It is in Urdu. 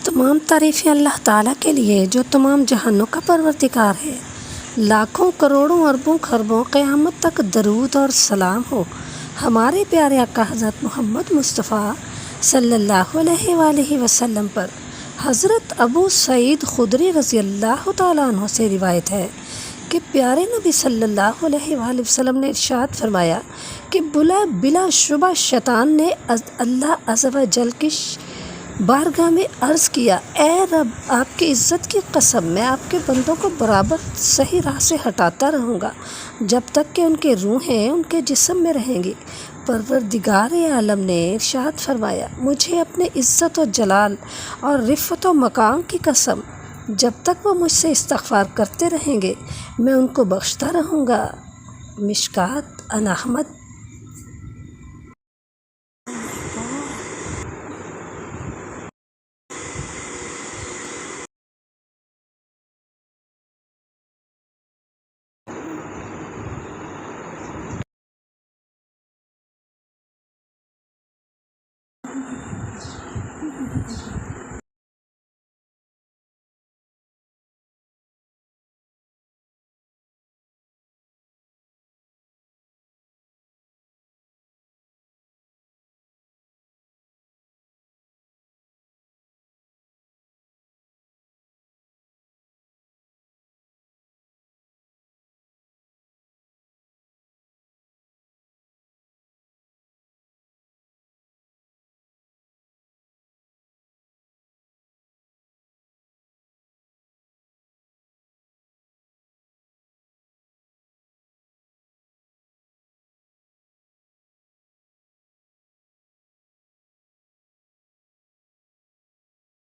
تمام تعریفیں اللہ تعالیٰ کے لیے جو تمام جہانوں کا پروردگار ہے۔ لاکھوں کروڑوں اربوں خربوں قیامت تک درود اور سلام ہو ہمارے پیارے آقا حضرت محمد مصطفیٰ صلی اللہ علیہ وآلہ وسلم پر۔ حضرت ابو سعید خدری رضی اللہ تعالیٰ عنہ سے روایت ہے کہ پیارے نبی صلی اللہ علیہ وآلہ وسلم نے ارشاد فرمایا کہ بلا شبہ شیطان نے اللہ عز و جل کی بارگاہ میں عرض کیا، اے رب، آپ کی عزت کی قسم، میں آپ کے بندوں کو برابر صحیح راہ سے ہٹاتا رہوں گا جب تک کہ ان کی روحیں ان کے جسم میں رہیں گی۔ پروردگار عالم نے ارشاد فرمایا، مجھے اپنے عزت و جلال اور رفعت و مقام کی قسم، جب تک وہ مجھ سے استغفار کرتے رہیں گے میں ان کو بخشتا رہوں گا۔ مشکوٰۃ عن احمد۔